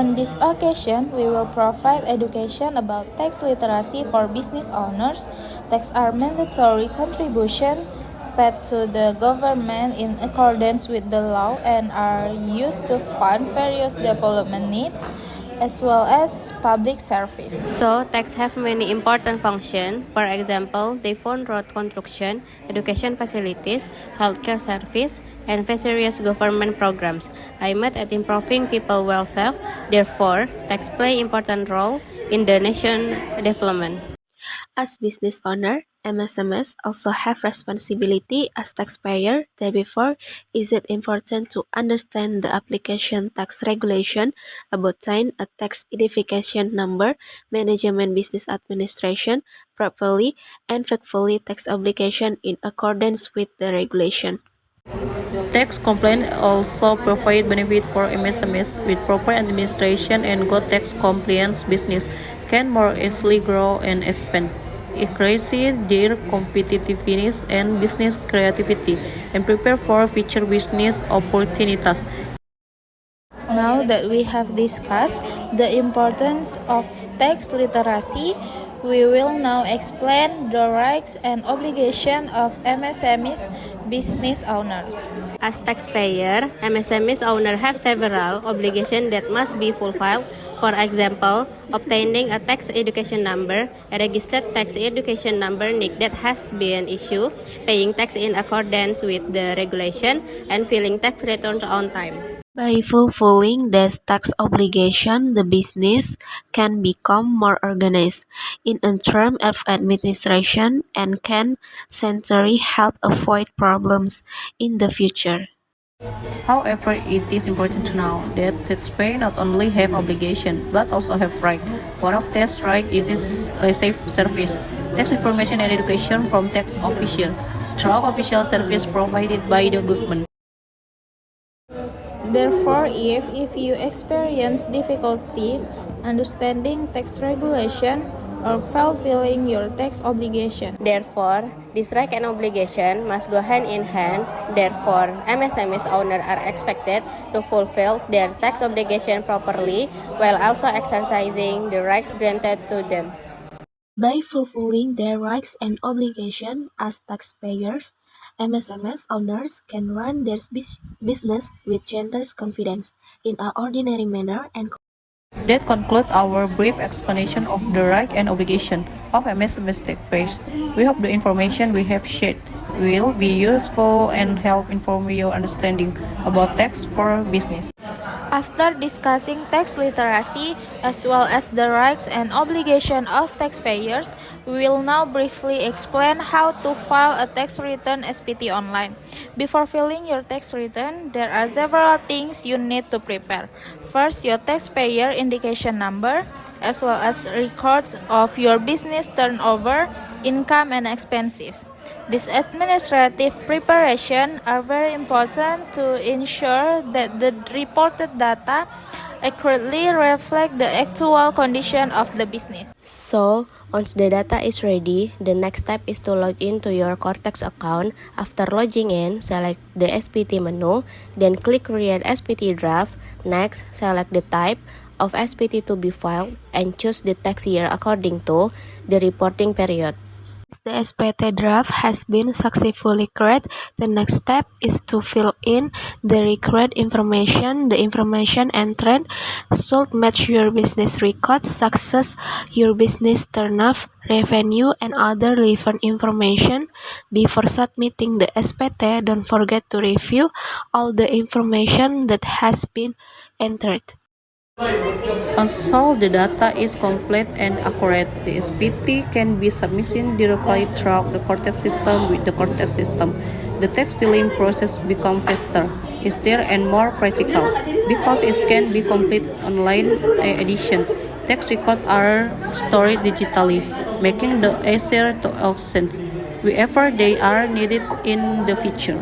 On this occasion, we will provide education about tax literacy for business owners. Tax are mandatory contribution paid to the government in accordance with the law and are used to fund various development needs as well as public service. So, tax have many important functions. For example, they fund road construction, education facilities, healthcare service, and various government programs aimed at improving people's welfare. Therefore, tax play important role in the nation development. As business owner, MSMEs also have responsibility as taxpayer. Therefore, is it important to understand the application tax regulation, obtain a tax identification number, management business administration, properly and faithfully tax obligation in accordance with the regulation. Tax compliance also provide benefit for MSMEs with proper administration and good tax compliance business can more easily grow and expand, increasing their competitiveness and business creativity, and prepare for future business opportunities. Now that we have discussed the importance of tax literacy, we will now explain the rights and obligations of MSMEs business owners. As taxpayer, MSMEs owner have several obligations that must be fulfilled. For example, obtaining a tax education number, a registered tax education number that has been issued, paying tax in accordance with the regulation, and filing tax returns on time. By fulfilling this tax obligation, the business can become more organized in terms of administration and can centrally help avoid problems in the future. However, it is important to know that taxpayers not only have obligations but also have rights. One of these rights is receive service, tax information and education from tax officials through official service provided by the government. Therefore, if you experience difficulties understanding tax regulation or fulfilling your tax obligation, Therefore, this right and obligation must go hand in hand. Therefore, MSMEs owners are expected to fulfill their tax obligation properly while also exercising the rights granted to them. By fulfilling their rights and obligations as taxpayers, MSMEs owners can run their business with generous confidence in an ordinary manner and That concludes our brief explanation of the right and obligation of MSME taxpayers. We hope the information we have shared will be useful and help inform your understanding about tax for business. after discussing tax literacy as well as the rights and obligations of taxpayers, we will now briefly explain how to file a tax return SPT online. Before filing your tax return, there are several things you need to prepare. First, your taxpayer indication number, as well as records of your business turnover, income, and expenses. These administrative preparations are very important to ensure that the reported data accurately reflect the actual condition of the business. So, once the data is ready, the next step is to log into your Cortex account. After logging in, select the SPT menu, then click Create SPT Draft. Next, select the type of SPT to be filed and choose the tax year according to the reporting period. the SPT draft has been successfully created, the next step is to fill in the required information. The information entered should match your business records, such as your business turnover, revenue, and other relevant information. Before submitting the SPT, don't forget to review all the information that has been entered. Once the data is complete and accurate, the SPT can be submitted directly through the Cortex system. With the Cortex system, the tax filing process becomes faster, easier, and more practical because it can be complete online. In addition, tax records are stored digitally, making them easier to access wherever they are needed in the future.